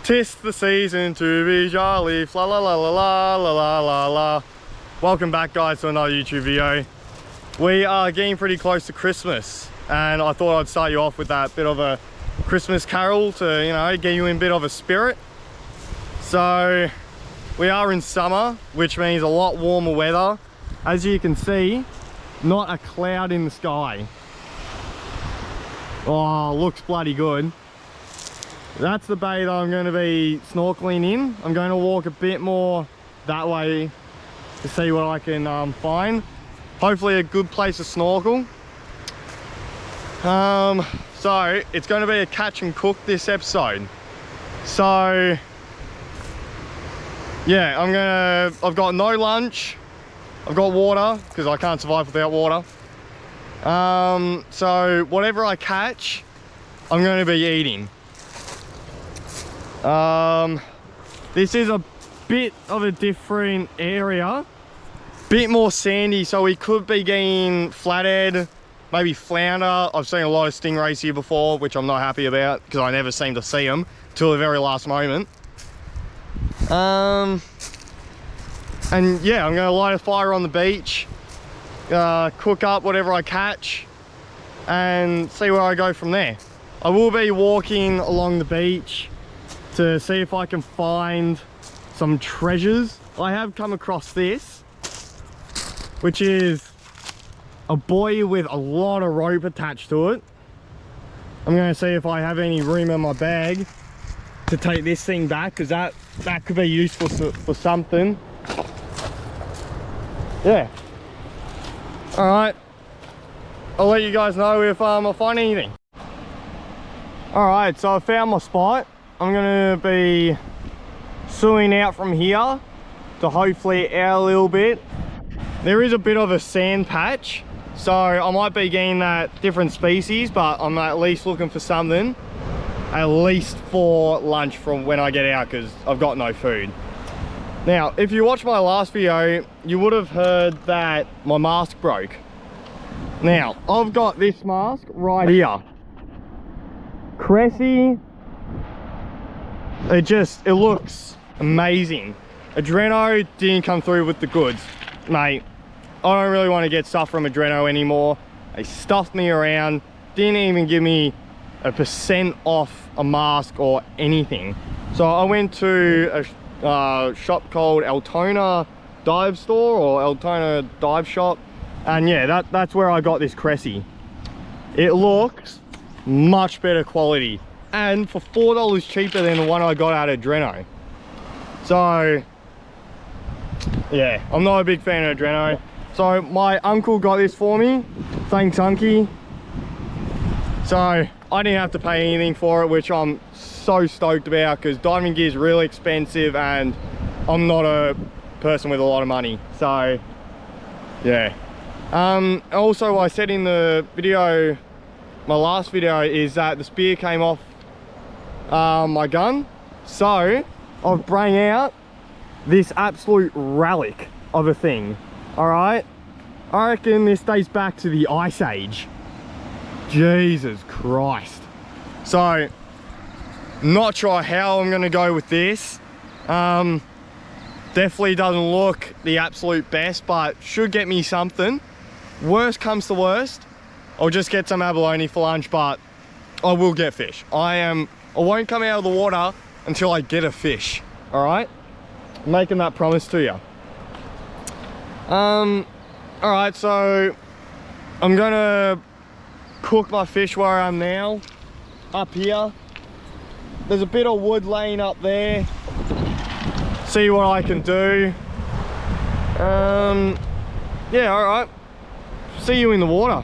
'Tis the season to be jolly, la la la la la la la la la. Welcome back guys to another YouTube video. We are getting pretty close to Christmas and I thought I'd start you off with that bit of a Christmas carol to, you know, get you in a bit of a spirit. So we are in summer, which means a lot warmer weather. As you can see, not a cloud in the sky. Oh, looks bloody good. That's the bay that I'm going to be snorkeling in. I'm going to walk a bit more that way to see what I can find. Hopefully a good place to snorkel. So it's going to be a catch and cook this episode. So yeah, I've got no lunch. I've got water because I can't survive without water. So whatever I catch, I'm going to be eating. This is a bit of a different area, bit more sandy, so we could be getting flathead, maybe flounder. I've seen a lot of stingrays here before, which I'm not happy about because I never seem to see them till the very last moment. And yeah, I'm going to light a fire on the beach, cook up whatever I catch and see where I go from there. I will be walking along the beach to see if I can find some treasures. I have come across this, which is a buoy with a lot of rope attached to it. I'm going to see if I have any room in my bag to take this thing back, because that could be useful for something. Yeah. All right. I'll let you guys know if I find anything. All right, so I found my spot. I'm going to be suing out from here to hopefully out a little bit. There is a bit of a sand patch, so I might be getting that different species, but I'm at least looking for something, at least for lunch from when I get out, because I've got no food. Now, if you watched my last video, you would have heard that my mask broke. Now, I've got this mask right here. Cressy. It looks amazing. Adreno didn't come through with the goods, mate. I don't really want to get stuff from Adreno anymore. They stuffed me around, didn't even give me a % off a mask or anything. So I went to a shop called Altona Dive Store or Altona Dive Shop, and yeah, that's where I got this Cressy. It looks much better quality, and for $4 cheaper than the one I got out of Adreno. So yeah, I'm not a big fan of Adreno. So my uncle got this for me. Thanks, Unky. So I didn't have to pay anything for it, which I'm so stoked about, because diving gear is really expensive and I'm not a person with a lot of money. So yeah. Also, I said in the video, my last video, is that the spear came off my gun. So I've brought out this absolute relic of a thing. All right, I reckon this dates back to the Ice Age. Jesus Christ. So not sure how I'm gonna go with this. Definitely doesn't look the absolute best, but should get me something. Worst comes to worst, I'll just get some abalone for lunch, but I will get fish. I won't come out of the water until I get a fish. All right, I'm making that promise to you. All right, so I'm gonna cook my fish where I am now, up here. There's a bit of wood laying up there. See what I can do. Yeah, all right. See you in the water.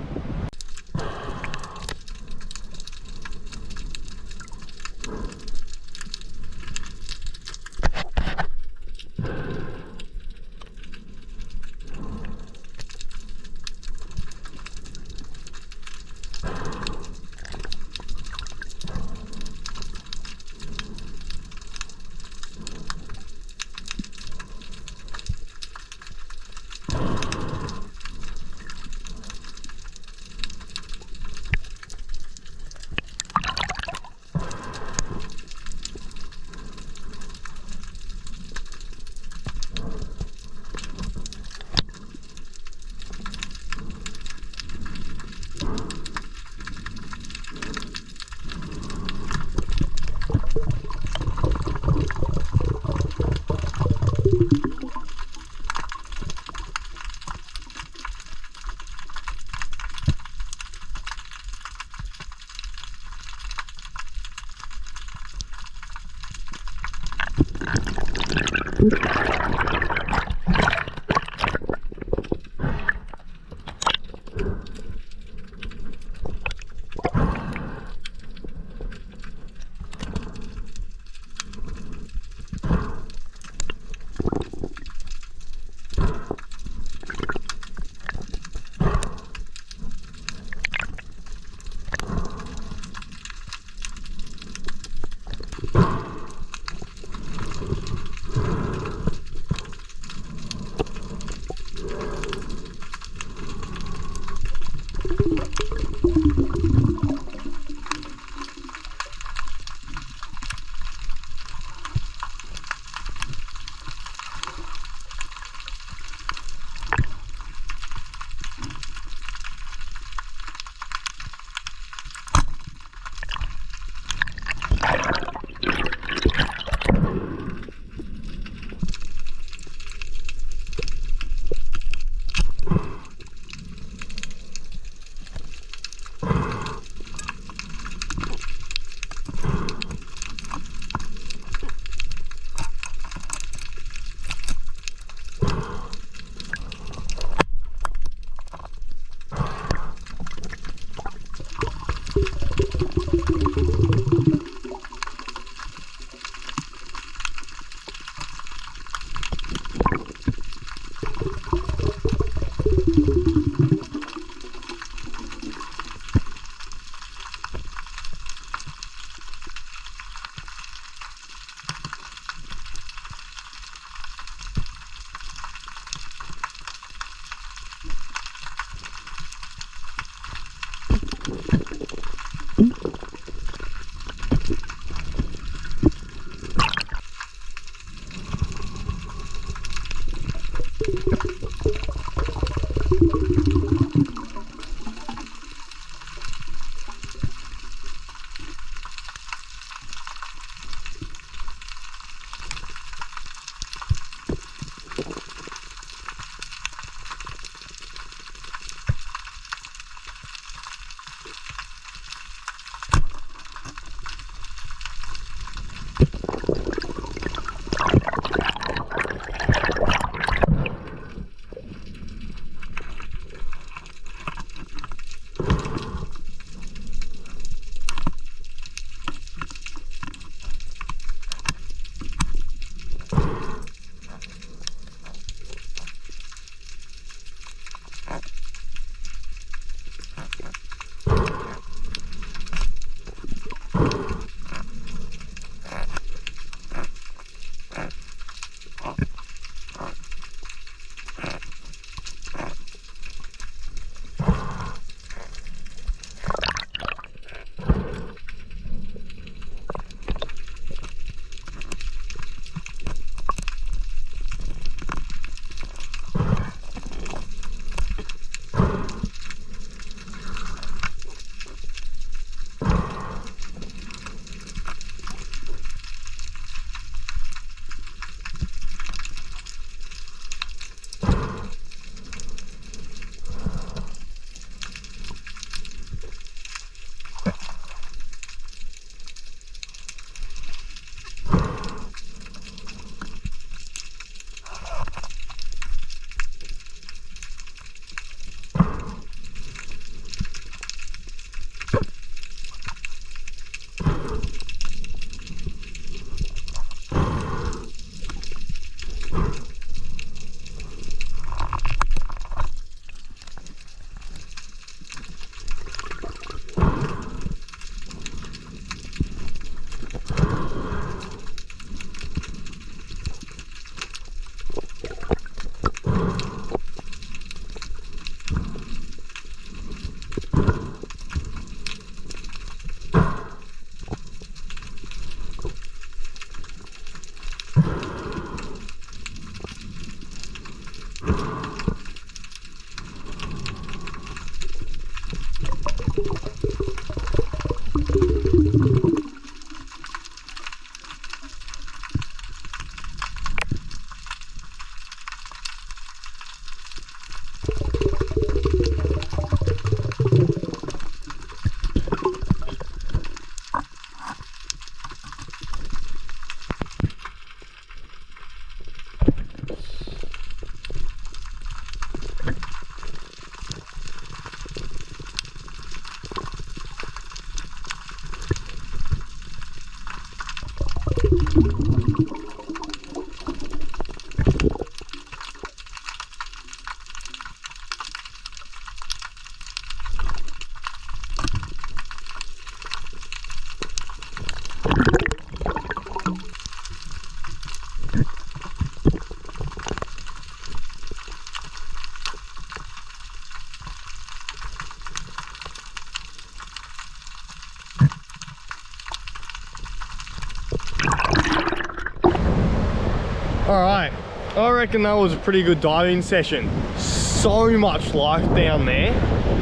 Alright, I reckon that was a pretty good diving session. So much life down there.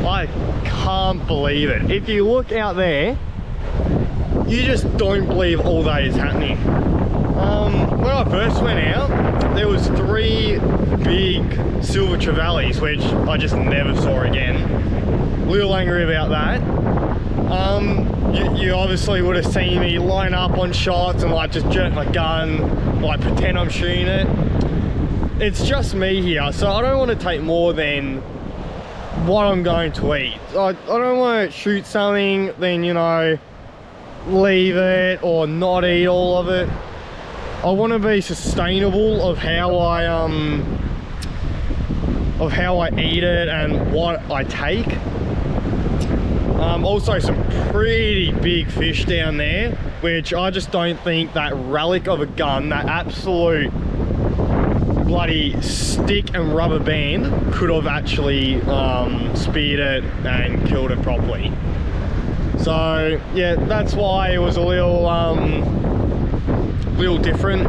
I can't believe it. If you look out there, you just don't believe all that is happening. When I first went out, there was 3 big silver trevallies, which I just never saw again. A little angry about that. You obviously would have seen me line up on shots and like just jerk my gun, like pretend I'm shooting it. It's just me here, so I don't want to take more than what I'm going to eat. I don't want to shoot something, then, you know, leave it or not eat all of it. I want to be sustainable of how I eat it and what I take. Also some pretty big fish down there, which I just don't think that relic of a gun, that absolute bloody stick and rubber band, could have actually speared it and killed it properly. So yeah, that's why it was a little different.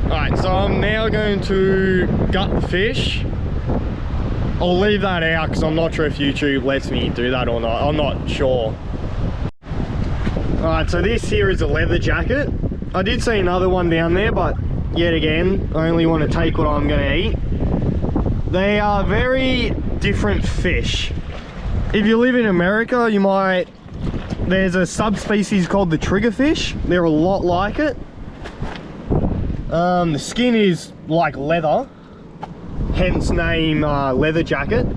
Alright, so I'm now going to gut the fish. I'll leave that out because I'm not sure if YouTube lets me do that or not. I'm not sure. Alright, so this here is a leather jacket. I did see another one down there, but yet again, I only want to take what I'm going to eat. They are very different fish. If you live in America, you might... There's a subspecies called the triggerfish. They're a lot like it. The skin is like leather, hence name leather jacket.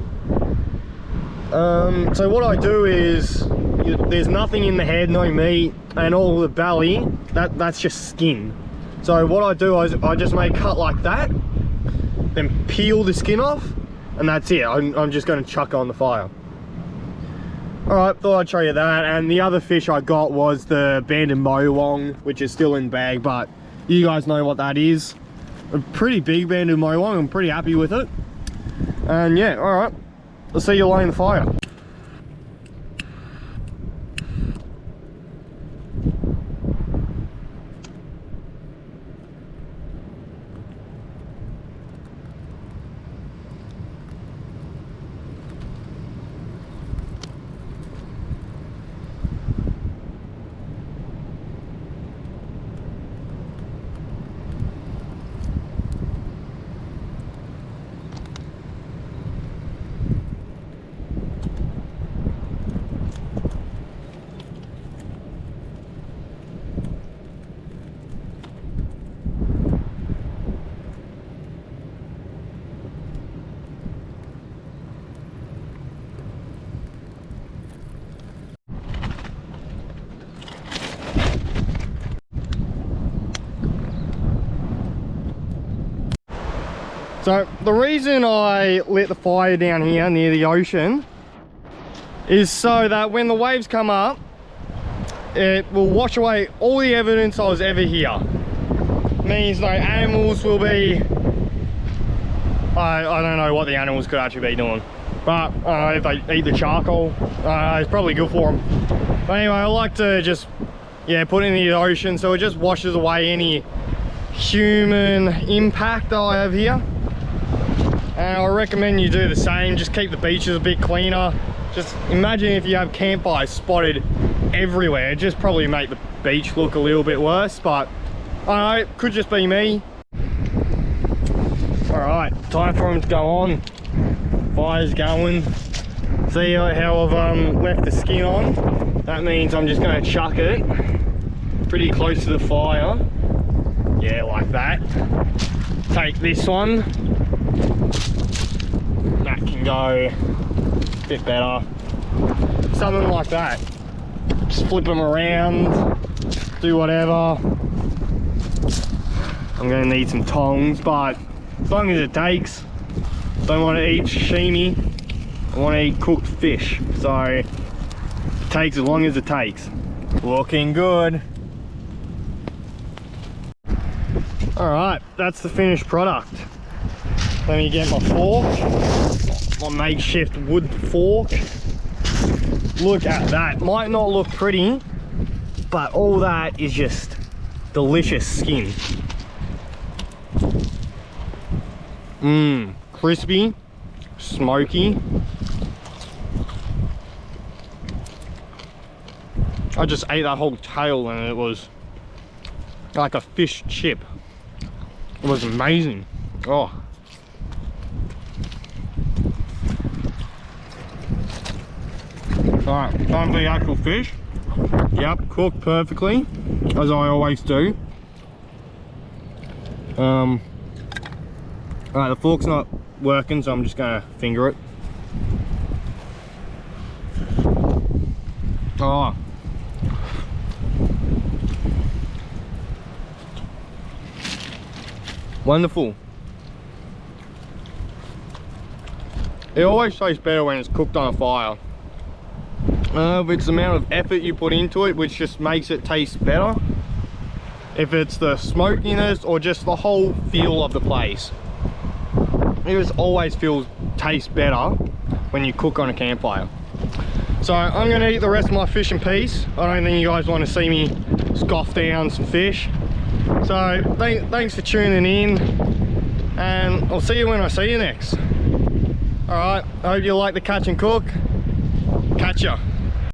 So what I do is, there's nothing in the head, no meat, and all the belly, that's just skin. So what I do is I just make a cut like that, then peel the skin off, and that's it. I'm just going to chuck it on the fire. Alright, thought I'd show you that. And the other fish I got was the banded mowong, which is still in bag, but you guys know what that is. A pretty big banded mowong. I'm pretty happy with it. And yeah, alright, I'll see you laying the fire. So the reason I lit the fire down here near the ocean is so that when the waves come up, it will wash away all the evidence I was ever here. Means no animals will be, I don't know what the animals could actually be doing, but if they eat the charcoal, it's probably good for them. But anyway, I like to just, yeah, put it in the ocean so it just washes away any human impact that I have here. And I recommend you do the same. Just keep the beaches a bit cleaner. Just imagine if you have campfires spotted everywhere. It'd just probably make the beach look a little bit worse, but I don't know, it could just be me. Alright, time for them to go on. Fire's going. See how I've left the skin on? That means I'm just going to chuck it pretty close to the fire. Yeah, like that. Take this one. That can go a bit better. Something like that. Just flip them around. do whatever. I'm gonna need some tongs, but as long as it takes. Don't want to eat sashimi, I want to eat cooked fish, so it takes as long as it takes. Looking good. Alright, that's the finished product. Let me get my fork, my makeshift wood fork. Look at that. Might not look pretty, but all that is just delicious skin. Mmm, crispy, smoky. I just ate that whole tail and it was like a fish chip. It was amazing. Oh. Alright, time for the actual fish. Yep, cooked perfectly, as I always do. Alright, the fork's not working, so I'm just gonna finger it. Oh. Wonderful. It always tastes better when it's cooked on a fire. If it's the amount of effort you put into it, which just makes it taste better. If it's the smokiness or just the whole feel of the place. It just always tastes better when you cook on a campfire. So I'm gonna eat the rest of my fish in peace. I don't think you guys want to see me scoff down some fish. So thanks for tuning in, and I'll see you when I see you next. Alright, I hope you like the catch and cook. Catch ya.